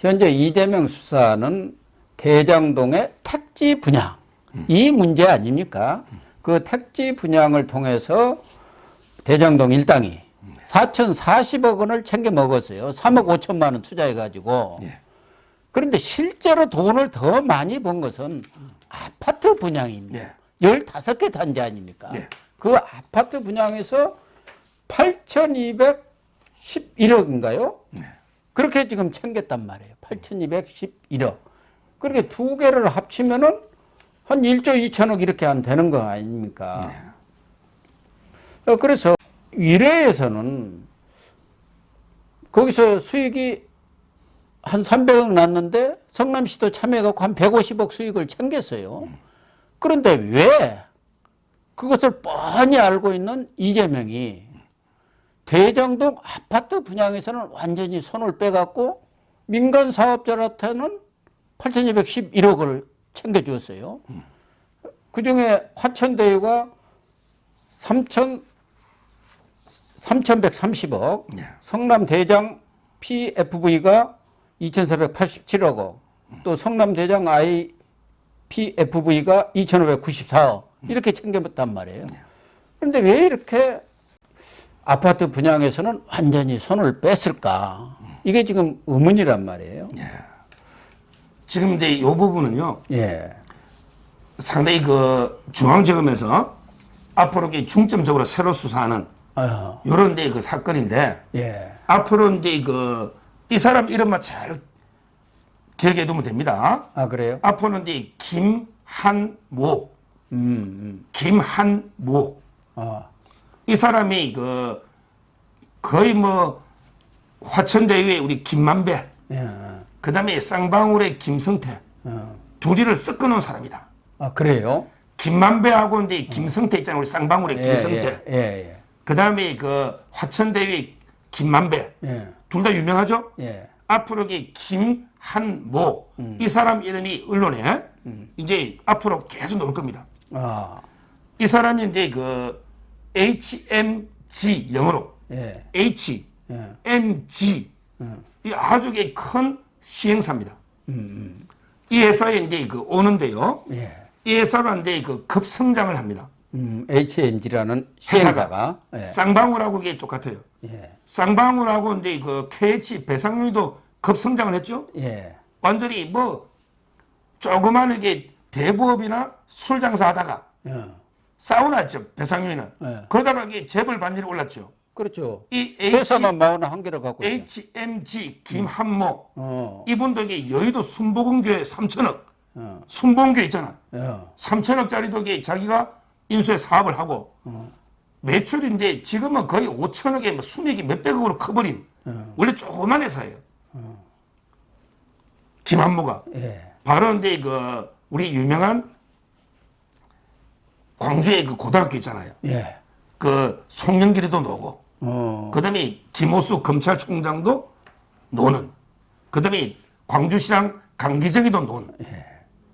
현재 이재명 수사는 대장동의 택지 분양, 이 문제 아닙니까? 그 택지 분양을 통해서 대장동 일당이 4,040억 원을 챙겨 먹었어요. 3억 5천만 원 투자해가지고. 예. 그런데 실제로 돈을 더 많이 번 것은 아파트 분양입니다. 예. 15개 단지 아닙니까? 예. 그 아파트 분양에서 8,211억인가요? 네. 그렇게 지금 챙겼단 말이에요. 8,211억. 그렇게 두 개를 합치면은 한 1조 2천억 이렇게 안 되는 거 아닙니까? 그래서 위례에서는 거기서 수익이 한 300억 났는데 성남시도 참여해갖고 한 150억 수익을 챙겼어요. 그런데 왜 그것을 뻔히 알고 있는 이재명이 대장동 아파트 분양에서는 완전히 손을 빼갖고 민간 사업자한테는 8,211억을 챙겨주었어요. 그중에 화천대유가 3,130억, 성남대장 PFV가 2,487억 원, 또 성남대장 IPFV가 2,594억 이렇게 챙겨봤단 말이에요. 그런데 왜 이렇게 아파트 분양에서는 완전히 손을 뺐을까? 이게 지금 의문이란 말이에요. 예. 지금 이제 이 부분은요. 예. 상당히 그 중앙지검에서 앞으로 중점적으로 새로 수사하는 이런 데 그 사건인데 예. 앞으로 이제 이 사람 이름만 잘 기억해 두면 됩니다. 아, 그래요? 앞으로는 이제 김한모. 김한모. 이 사람이 거의 뭐 화천대유의 우리 김만배. 예. 그 다음에 쌍방울의 김성태. 둘이를 섞어놓은 사람이다. 아, 그래요? 김만배하고 이제 김성태 있잖아요. 우리 쌍방울의 김성태. 예. 그 다음에 화천대유의 김만배. 예. 둘 다 유명하죠? 예. 앞으로 김한모. 이 사람 이름이 언론에 이제 앞으로 계속 나올 겁니다. 아. 이 사람이 이제 HMG 영어로. 예. HMG. 이 아주 큰 시행사입니다. 이 회사에 이제 오는데요. 예. 이 회사는 이제 급성장을 합니다. HMG라는 시행사가. 예. 쌍방울하고 이게 똑같아요. 예. 쌍방울하고 이제 KH 배상률도 급성장을 했죠. 예. 완전히 뭐 조그만 이게 대부업이나 술 장사하다가 예. 싸우났죠. 배상률은. 예. 그러다가 이게 재벌 반열에 올랐죠. 그렇죠. 이 회사만 41개를 갖고 있어요. HMG 김한모. 이분도 이게 여의도 순복음교회 3천억. 순복음교회 있잖아. 3천억짜리도 이게 자기가 인수해 사업을 하고 매출인데 지금은 거의 5천억에 뭐 순이익이 몇백억으로 커버린 원래 조그만 회사예요. 김한모가. 예. 바로 이제 우리 유명한 광주의 고등학교 있잖아요. 예. 송영길이도 노고. 그 다음에 김호수 검찰총장도 노는. 그 다음에 광주시장 강기정이도 노는. 예.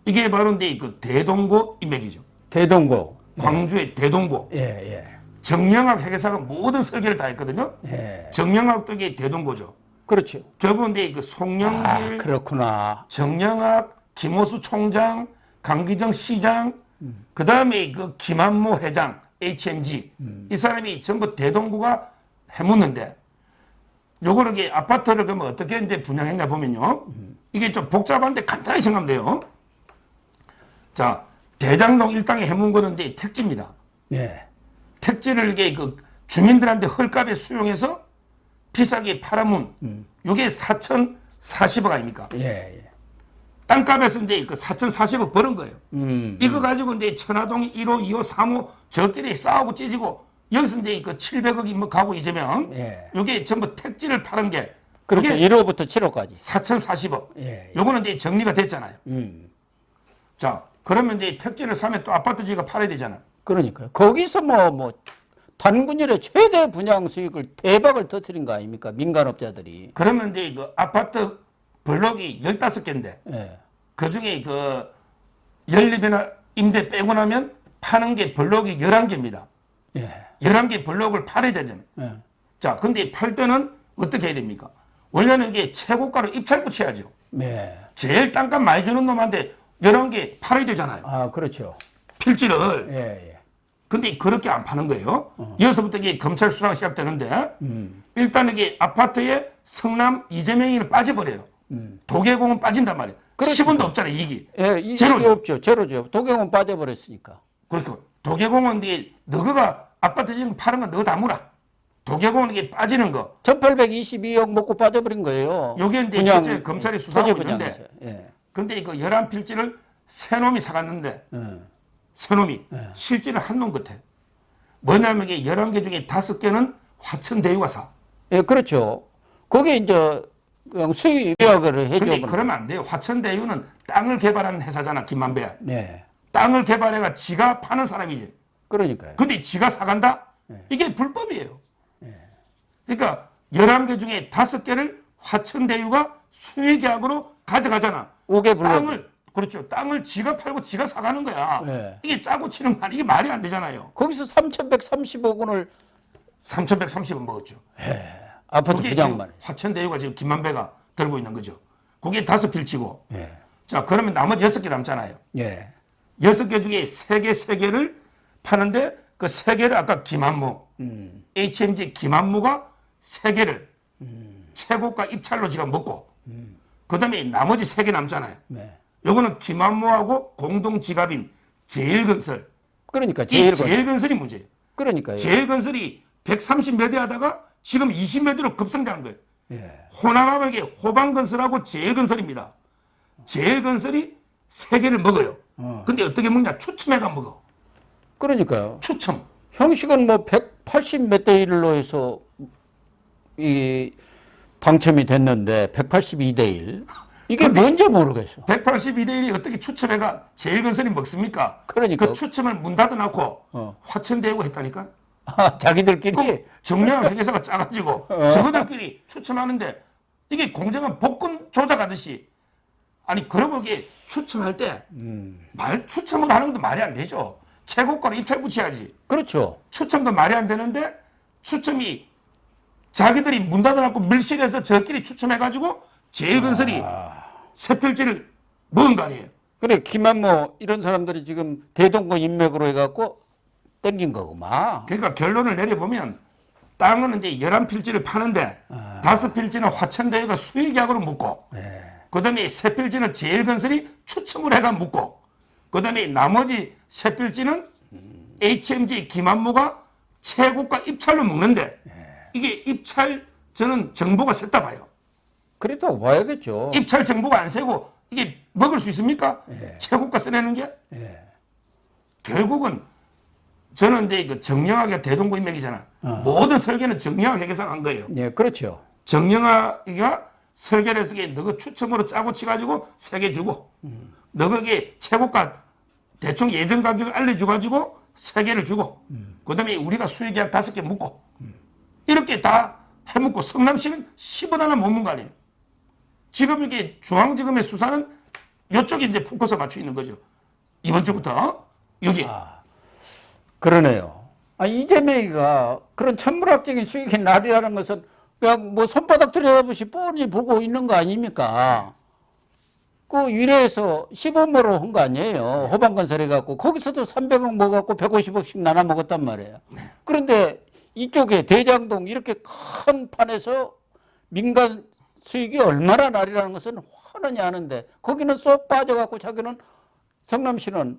이게 바로 이제 대동고 인맥이죠. 대동고. 광주의 대동고. 예. 정영학 회계사가 모든 설계를 다 했거든요. 예. 정영학도 이게 대동고죠. 그렇죠. 결국은 이제 송영길, 아, 그렇구나. 정영학, 김호수 총장, 강기정 시장, 그 다음에 김한모 회장, HMG. 이 사람이 전부 대동고가 해묻는데, 요거를 이게 아파트를 그러면 어떻게 이제 분양했냐 보면요. 이게 좀 복잡한데 간단히 생각하면 돼요. 자, 대장동 일당에 해문 거는 이제 택지입니다. 예. 택지를 이게 주민들한테 헐값에 수용해서 비싸게 팔아문. 요게 4,040억 아닙니까? 예. 땅값에서 이제 4,040억 버는 거예요. 이거 가지고 이제 천화동 1호, 2호, 3호 저끼리 싸우고 찢고 여기서 이제 700억이 뭐 가고 이재명. 예. 요게 전부 택지를 파는 게. 그렇죠. 1호부터 7호까지. 4,040억. 예. 요거는 이제 정리가 됐잖아요. 자, 그러면 이제 택지를 사면 또 아파트 지가 팔아야 되잖아. 그러니까요. 거기서 뭐 단군일의 최대 분양 수익을 대박을 터뜨린 거 아닙니까? 민간업자들이. 그러면 이제 아파트 블록이 15개인데 예. 그중에 14배나 임대 빼고 나면 파는 게 블록이 11개입니다. 예. 11개 블록을 팔아야 되잖아요. 예. 자, 근데 팔 때는 어떻게 해야 됩니까? 원래는 이게 최고가로 입찰 붙여야죠. 네. 제일 땅값 많이 주는 놈한테 11개 팔아야 되잖아요. 아, 그렇죠. 필지를. 예, 예. 근데 그렇게 안 파는 거예요. 여기서부터 이게 검찰 수사가 시작되는데 일단 이게 아파트에 성남 이재명이 빠져버려요. 도계공은 빠진단 말이에요. 그렇죠. 10원도 없잖아요, 이익이. 예, 이게 제로죠. 없죠. 제로죠. 도경은 빠져버렸으니까. 그렇고 도계공은 이게 너가 아파트 지금 파는 건 너 다 물어. 도계공은 이게 빠지는 거. 1822억 먹고 빠져버린 거예요. 요게 이제 분양, 실제 검찰이 수사하고 토지 있는데 분양에서. 예. 근데 그 11필지를 세 놈이 사갔는데 예. 세 놈이 실제는 한 놈 같아. 뭐냐면 이게 11개 중에 5개는 화천대유가 사. 예, 그렇죠. 거기에 이제 그냥 수익 계약을 근데 해줘. 그러면 안 돼요. 화천대유는 땅을 개발하는 회사잖아, 김만배. 네. 땅을 개발해가 지가 파는 사람이지. 그러니까요. 근데 지가 사간다? 이게 불법이에요. 그러니까 11개 중에 5개를 화천대유가 수의계약으로 가져가잖아. 5개 불법. 땅을, 그렇죠. 땅을 지가 팔고 지가 사가는 거야. 네. 이게 짜고 치는 말, 이게 말이 안 되잖아요. 거기서 3,130억 원을 3,130원 먹었죠. 아파트 그게 분양만. 지금 화천대유가 지금 김만배가 들고 있는 거죠. 그게 5필지고. 예. 자, 그러면 나머지 6개 남잖아요. 예. 6개 중에 3개를 파는데 그 3개를 아까 김한무, HMG 김한무가 3개를 최고가 입찰로 지가 먹고 그 다음에 나머지 3개 남잖아요. 네. 요거는 김한무하고 공동 지갑인 제일건설. 그러니까 이 제일건설. 제일건설이 문제예요. 그러니까요. 제일건설이 130 몇 대 하다가 지금 20 몇 대로 급성장한 거예요. 예. 호남함에게 호방건설하고 제일건설입니다. 제일건설이 3개를 먹어요. 근데 어떻게 먹냐? 추첨해가 먹어. 그러니까요. 추첨. 형식은 뭐 180 몇 대 1로 해서 이 당첨이 됐는데 182대 1. 이게 뭔지 모르겠어. 182대 1이 어떻게 추첨해가 제일건설이 먹습니까? 그러니까. 그 추첨을 문 닫아놓고 화천대유가 했다니까? 자기들끼리. 그 정량 회계사가 짜가지고 저거들끼리 추첨하는데 이게 공정한 복권 조작하듯이 아니 그러고 이게 추첨할 때 말 추첨을 하는 것도 말이 안 되죠. 최고가로 입찰 붙여야지. 그렇죠. 추첨도 말이 안 되는데 추첨이 자기들이 문 닫아놓고 밀실에서 저끼리 추첨해가지고 제일건설이 새 필지를 먹은 거 아니에요. 그래 김한모 이런 사람들이 지금 대동고 인맥으로 해갖고 땡긴 거구만. 그러니까 결론을 내려보면 땅은 이제 11필지를 파는데 5필지는 화천대유가 수의계약으로 묻고 그 다음에 3필지는 제일건설이 추첨을 해가 묻고 그 다음에 나머지 3필지는 HMG 김한무가 최고가 입찰로 먹는데 이게 입찰 저는 정보가 셌다 봐요. 그래도 봐야겠죠. 입찰 정보가 안 세고 이게 먹을 수 있습니까? 최고가 써내는 게? 결국은 저는 이제 그 정영학의 대동구 인맥이잖아. 모든 설계는 정영학 회계사가 한 거예요. 예, 그렇죠. 정영학이가 설계를 해서 너가 추첨으로 짜고 치가지고 3개 주고 너 거기에 최고가 대충 예전 가격을 알려줘가지고 3개를 주고 그 다음에 우리가 수의계약 5개 묻고 이렇게 다 해묻고 성남시는 10원 하나 못 문 거 아니에요. 지금 이게 중앙지검의 수사는 이쪽에 이제 포커스 맞춰 있는 거죠. 이번 주부터 여기. 그러네요. 이재명이가 그런 천문학적인 수익의 날이라는 것은 그냥 뭐 손바닥 들여다보시 뻔히 보고 있는 거 아닙니까? 그 유래에서 15모로 한 거 아니에요. 호방건설 해갖고 거기서도 300억 먹었고 150억씩 나눠 먹었단 말이에요. 그런데 이쪽에 대장동 이렇게 큰 판에서 민간 수익이 얼마나 날이라는 것은 훤히 아는데 거기는 쏙 빠져갖고 자기는 성남시는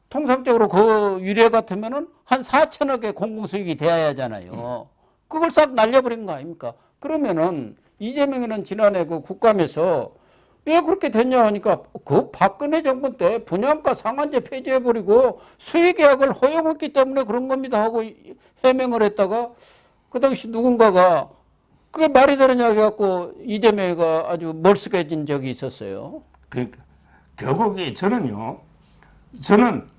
통상적으로 그 유례 같으면은 한 4천억의 공공수익이 돼야 하잖아요. 그걸 싹 날려버린 거 아닙니까? 그러면은 이재명이는 지난해 그 국감에서 왜 그렇게 됐냐 하니까 그 박근혜 정부 때 분양가 상한제 폐지해버리고 수의계약을 허용했기 때문에 그런 겁니다 하고 해명을 했다가 그 당시 누군가가 그게 말이 되느냐 해갖고 이재명이가 아주 멀쓱해진 적이 있었어요. 그러니까 결국에 저는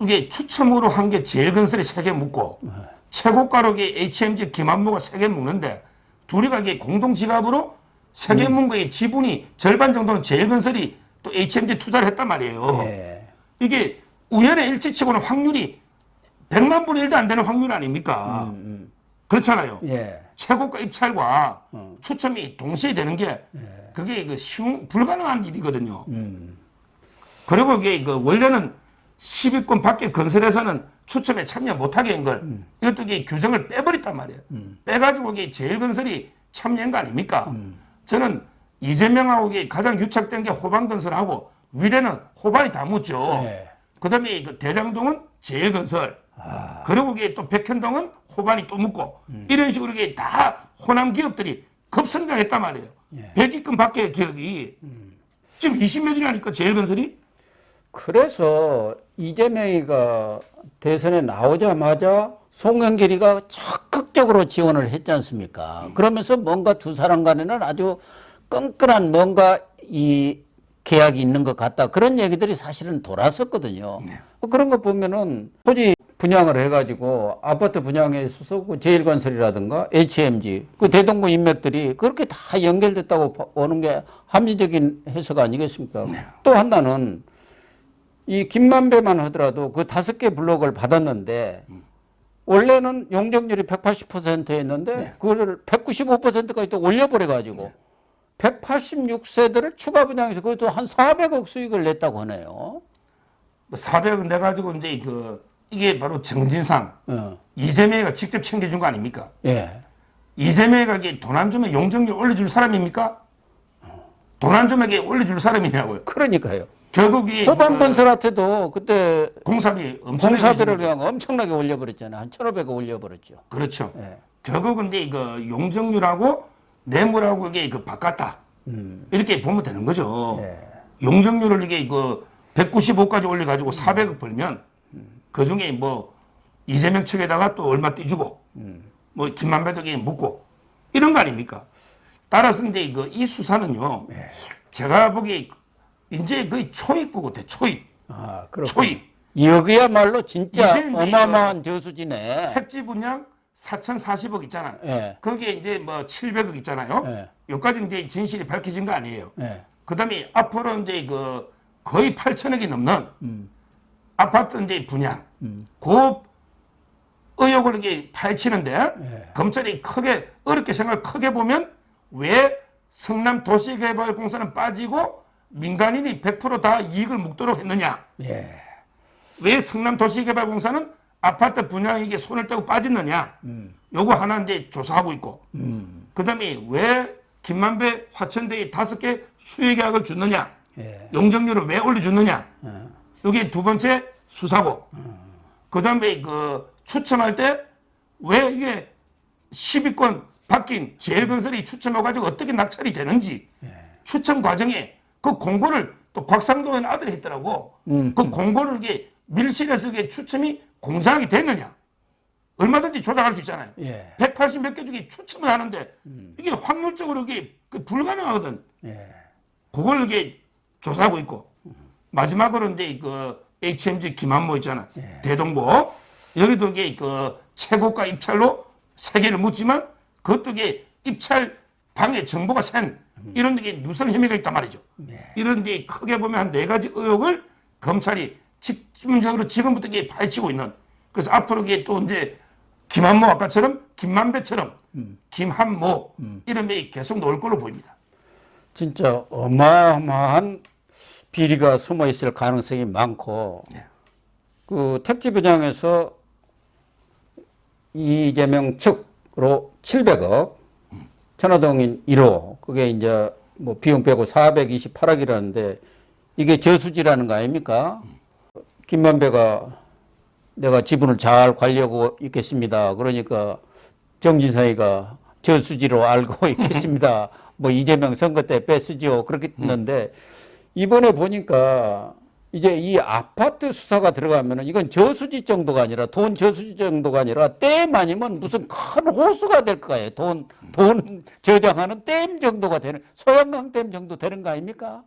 이게 추첨으로 한 게 제일건설이 3개 묻고 최고가로 HMG 김한무가 3개 묻는데 둘이가 이게 공동지갑으로 3개 문 거에 지분이 절반 정도는 제일건설이 또 HMG 투자를 했단 말이에요. 예. 이게 우연의 일치치고는 확률이 100만 분의 1도 안 되는 확률 아닙니까? 그렇잖아요. 예. 최고가 입찰과 추첨이 동시에 되는 게 그게 그 불가능한 일이거든요. 그리고 이게 그 원래는 10위권 밖에 건설에서는 추첨에 참여 못하게 한 걸 이것도 이게 규정을 빼버렸단 말이에요. 빼가지고 이게 제일건설이 참여한 거 아닙니까? 저는 이재명하고 이게 가장 유착된 게 호반건설하고 위례는 호반이 다 묻죠. 네. 그다음에 그 대장동은 제일건설. 그리고 이게 또 백현동은 호반이 또 묻고 이런 식으로 이게 다 호남 기업들이 급성장했단 말이에요. 100위권 밖에 기업이 지금 20몇 위라니까 제일건설이. 그래서 이재명이가 대선에 나오자마자 송영길이가 적극적으로 지원을 했지 않습니까? 그러면서 뭔가 두 사람 간에는 아주 끈끈한 뭔가 이 계약이 있는 것 같다. 그런 얘기들이 사실은 돌았었거든요. 그런 거 보면은 토지 분양을 해가지고 아파트 분양에 있어서 그 제일건설이라든가 HMG 그 대동부 인맥들이 그렇게 다 연결됐다고 보는 게 합리적인 해석 아니겠습니까? 또 하나는 이 김만배만 하더라도 그 5개 블록을 받았는데 원래는 용적률이 180%였는데 그거를 195%까지 또 올려버려가지고 186세대를 추가 분양해서 그것도 한 400억 수익을 냈다고 하네요. 400억 내가지고 이제 이게 바로 정진상 이재명이가 직접 챙겨준 거 아닙니까? 예. 이재명이가 이게 돈 안 주면 용적률 올려줄 사람입니까? 돈 안 주면 이게 올려줄 사람이냐고요. 그러니까요. 결국 이 호반건설한테도 그때 공사비 엄청나게 공사비를 그냥 엄청나게 올려버렸잖아요. 한 1,500억 올려버렸죠. 그렇죠. 예. 결국은 이제 이거 용적률하고 뇌물하고 이게 바꿨다. 이렇게 보면 되는 거죠. 예. 용적률을 이게 195까지 올려가지고 400억 벌면 그 중에 뭐 이재명 측에다가 또 얼마 떼주고 뭐 김만배도 묻고 이런 거 아닙니까? 따라서 이제 이 수사는요. 제가 보기에 이제 거의 초입구 같아. 초입. 아, 그렇군요. 초입. 여기야말로 진짜 이제 어마어마한 저수지네. 택지 분양 4,040억 있잖아요. 예. 거기에 이제 뭐 700억 있잖아요. 예. 여기까지 이제 진실이 밝혀진 거 아니에요. 예. 그 다음에 앞으로 이제 거의 8천억이 넘는 아파트 이제 분양. 그 의혹을 이게 파헤치는데 검찰이 어렵게 생각을 크게 보면 왜 성남도시개발공사는 빠지고 민간인이 100%다 이익을 묵도록 했느냐. 예. 왜 성남도시개발공사는 아파트 분양에게 손을 떼고 빠졌느냐. 요거 하나 이제 조사하고 있고. 그 다음에 왜 김만배 화천대에 5개 수혜계약을 줬느냐. 예. 용적률을 왜 올려줬느냐. 이게 두 번째 수사고. 그 다음에 추첨할 때 왜 이게 10위권 바뀐 제일건설이 추첨해가지고 어떻게 낙찰이 되는지. 추첨 과정에 그 공고를 또 곽상도의 아들이 했더라고. 그 공고를 이게 밀실에서 이게 추첨이 공정하게 됐느냐. 얼마든지 조작할 수 있잖아요. 예. 180 몇 개 중에 추첨을 하는데 이게 확률적으로 이게 불가능하거든. 예. 그걸 이게 조사하고 있고. 마지막으로 이제 HMG 김한모 있잖아. 대동부. 여기도 이게 최고가 입찰로 3개를 묻지만 그것도 이게 입찰 방해 정보가 센 이런 게 누설 혐의가 있단 말이죠. 이런 데 크게 보면 한 4가지 의혹을 검찰이 집중적으로 지금부터 이게 파헤치고 있는. 그래서 앞으로 이게 또 이제 김한모 아까처럼 김만배처럼 김한모 이름이 계속 나올 걸로 보입니다. 진짜 어마어마한 비리가 숨어 있을 가능성이 많고 그 택지 분양에서 이재명 측으로 700억 천화동인 1호 그게 이제 뭐 비용 빼고 428억이라는데 이게 저수지라는 거 아닙니까? 김만배가 내가 지분을 잘 관리하고 있겠습니다. 그러니까 정진상이가 저수지로 알고 있겠습니다. 뭐 이재명 선거 때 뺐으죠. 그렇게 했는데 이번에 보니까 이제 이 아파트 수사가 들어가면은 이건 저수지 정도가 아니라 돈 저수지 정도가 아니라 댐 아니면 무슨 큰 호수가 될 거예요. 돈 저장하는 댐 정도가 되는 소양강 댐 정도 되는 거 아닙니까?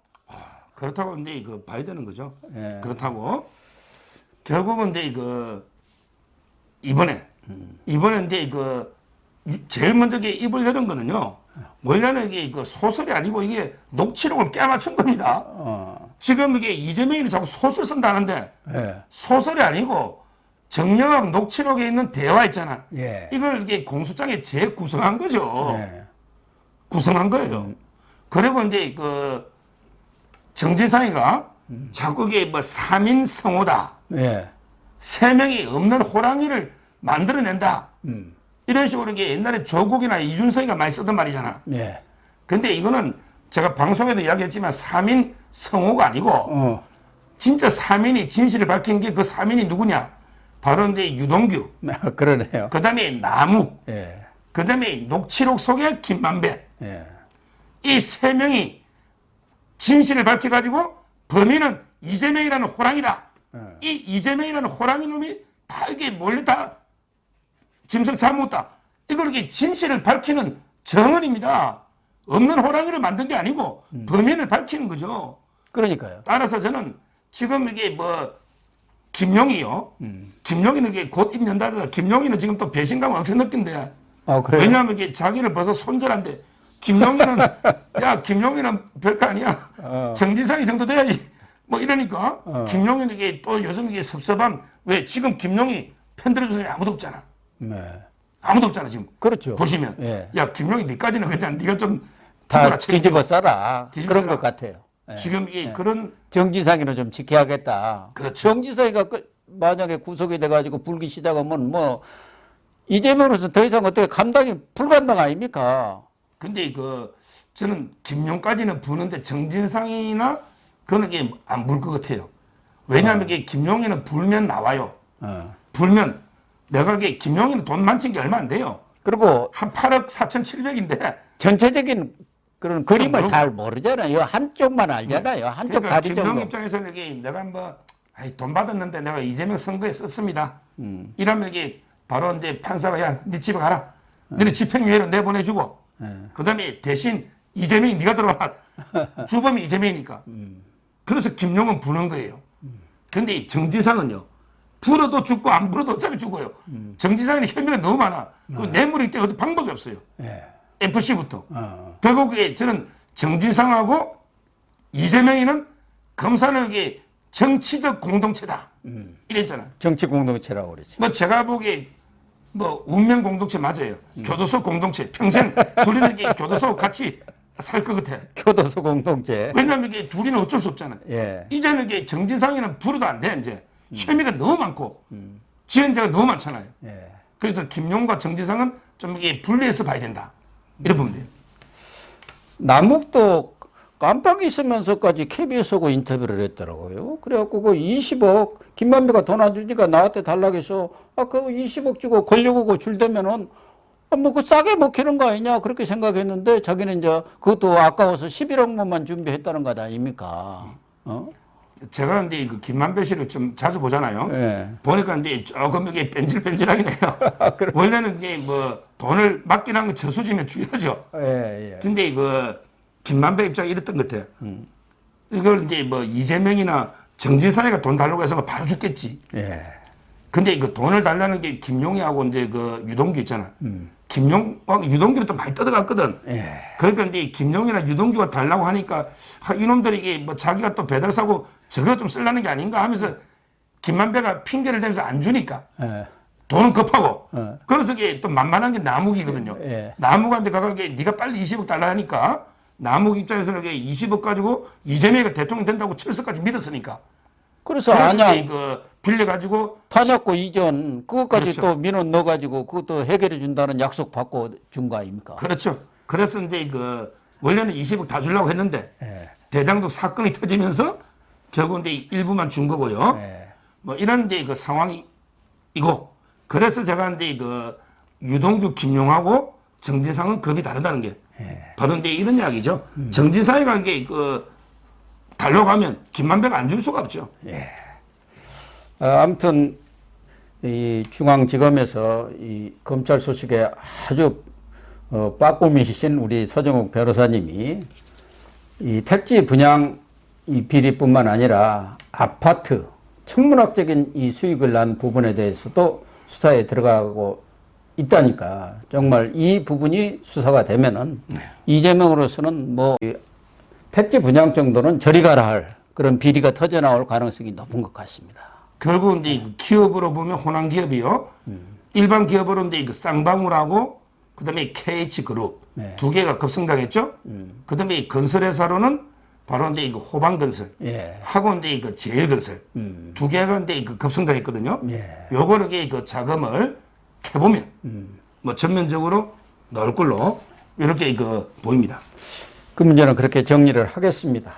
그렇다고 이제 봐야 되는 거죠. 예. 그렇다고 결국은 이제 이번에 이제 제일 먼저 입을 열은 거는요. 원래는 이게 소설이 아니고 이게 녹취록을 깨맞춘 겁니다. 지금 이게 이재명이 자꾸 소설 쓴다는데 예. 소설이 아니고 정영학 녹취록에 있는 대화 있잖아. 예. 이걸 이게 공소장에 재구성한 거죠. 예. 구성한 거예요. 그리고 이제 그 정진상이가 자꾸 이게 뭐 3인 성호다. 예. 3명이 없는 호랑이를 만들어낸다. 이런 식으로 이게 옛날에 조국이나 이준석이가 많이 쓰던 말이잖아. 예. 근데 이거는 제가 방송에도 이야기했지만 3인 성호가 아니고 진짜 3인이 진실을 밝힌 게 그 3인이 누구냐? 바로 이제 유동규. 그러네요. 그 다음에 남욱. 예. 그 다음에 녹취록 속에 김만배. 예. 이 3명이 진실을 밝혀가지고 범인은 이재명이라는 호랑이다. 이 이재명이라는 호랑이 놈이 다 이게 몰래 다 짐승 잡아먹었다. 이걸 이렇게 진실을 밝히는 정언입니다. 없는 호랑이를 만든 게 아니고 범인을 밝히는 거죠. 그러니까요. 따라서 저는 지금 이게 뭐 김용이요. 김용이는 이게 곧 입년다르다. 김용이는 지금 또 배신감 엄청 느낀대. 그래요? 왜냐하면 이게 자기를 벌써 손절한대. 김용이는 야 김용이는 별거 아니야. 정진상이 정도 돼야지. 뭐 이러니까 김용이는 이게 또 요즘 이게 섭섭한 왜 지금 김용이 편들어준 사람이 아무도 없잖아. 네. 아무도 없잖아 지금. 그렇죠. 보시면 예. 야 김용이 니까지는 그냥 네가 좀 다 죽어라, 뒤집어 써라. 뒤집어 그런 써라. 것 같아요. 예. 지금 이게 그런 정지상이는 좀 지켜야겠다. 그렇죠. 정지상이가 만약에 구속이 돼가지고 불기 시작하면 뭐 이재명으로서 더 이상 어떻게 감당이 불가능 아닙니까? 근데 그 저는 김용까지는 부는데 정진상이나 그런 게 안 불 것 같아요. 왜냐하면 이게 김용이는 불면 나와요. 불면 내가 이게 김용이는 돈 많친 게 얼마 안 돼요. 그리고 한 8억 4,700인데 전체적인 그런 그림을 모르고. 잘 모르잖아요. 한쪽만 알잖아요. 한쪽 그러니까 다리 김용 정도. 입장에서는 이게 내가 뭐 돈 받았는데 내가 이재명 선거에 썼습니다. 이러면 이게 바로 이제 판사가 야, 네 집에 가라. 너네 집행유예로 내보내주고 그다음에 대신 이재명이 네가 들어와. 주범이 이재명이니까. 그래서 김용은 부는 거예요. 근데 정진상은요. 불어도 죽고 안 불어도 어차피 죽어요. 정진상에는 혐의가 너무 많아. 그 뇌물이 때문에 어디 방법이 없어요. 예. FC부터. 결국에 저는 정진상하고 이재명이는 검사는 이게 정치적 공동체다. 이랬잖아. 정치 공동체라고 그러지. 뭐 제가 보기에 뭐 운명 공동체 맞아요. 교도소 공동체. 평생 둘이는 이게 교도소 같이 살 것 같아. 교도소 공동체. 왜냐하면 이게 둘이는 어쩔 수 없잖아. 예. 이제는 이게 정진상이는 불어도 안 돼, 이제. 혐의가 너무 많고, 지연자가 너무 많잖아요. 예. 그래서 김용과 정진상은 좀 이게 분리해서 봐야 된다. 이렇게 보면 돼요. 남욱도 깜빡 있으면서까지 KBS하고 인터뷰를 했더라고요. 그래갖고 그 20억 김만배가 돈 안 주니까 나한테 달라고 해서 그 20억 주고 권력하고 줄대면은 뭐 그 싸게 먹히는 거 아니냐 그렇게 생각했는데 자기는 이제 그것도 아까워서 11억만 준비했다는 것 아닙니까? 제가 근데 그 김만배 씨를 좀 자주 보잖아요. 예. 보니까 이제 조금 이게 뺀질뺀질하긴 해요. 원래는 이제 뭐 돈을 맡긴 한건 저수지면 중요하죠. 예, 예. 근데 그 김만배 입장이 이랬던 것 같아요. 이걸 이제 뭐 이재명이나 정진상이가 돈 달라고 해서 바로 죽겠지. 예. 근데 그 돈을 달라는 게 김용희하고 이제 그 유동규 있잖아. 김용하고 유동규는 또 많이 뜯어갔거든. 예. 그러니까 이제 김용이나 유동규가 달라고 하니까 이놈들이 이게 뭐 자기가 또 배달 사고 저거 좀 쓰려는 게 아닌가 하면서 김만배가 핑계를 대면서 안 주니까 예. 돈은 급하고 그래서 이게 또 만만한 게 남욱이거든요. 예. 남욱한테 가서 네가 빨리 20억 달라 하니까 남욱 입장에서는 이게 20억 가지고 이재명이가 대통령 된다고 철석까지 믿었으니까. 그래서 그래서 안양 이제 그 빌려가지고 탄약고 이전 그것까지 그렇죠. 또 민원 넣어가지고 그것도 해결해 준다는 약속 받고 준 거 아닙니까? 그렇죠. 그래서 이제 그 원래는 20억 다 주려고 했는데 예. 대장동 사건이 터지면서 결국 이제 일부만 준 거고요. 예. 뭐 이런 이제 그 상황이고 그래서 제가 이제 그 유동규 김용하고 정진상은 급이 다르다는 게 바로 이제 이런 이야기죠. 정진상이가 이게 그 달려가면 김만배가 안 줄 수가 없죠. 아무튼 이 중앙지검에서 이 검찰 소식에 아주 빠꼼이신 우리 서정욱 변호사님이 이 택지 분양 이 비리뿐만 아니라 아파트 천문학적인 이 수익을 난 부분에 대해서도 수사에 들어가고 있다니까 정말 이 부분이 수사가 되면은 이재명으로서는 뭐 택지 분양 정도는 저리 가라 할 그런 비리가 터져 나올 가능성이 높은 것 같습니다. 결국 이제 그 기업으로 보면 호남 기업이요. 일반 기업으로 이제 그 쌍방울하고 그다음에 KH그룹 네. 두 개가 급성장했죠. 그다음에 이 건설회사로는 바로 이제 그 호방건설 예. 하고 이제 그 제일건설 두 개가 이제 그 급성장했거든요. 예. 요거를 그 자금을 해보면 뭐 전면적으로 넣을 걸로 이렇게 그 보입니다. 그 문제는 그렇게 정리를 하겠습니다.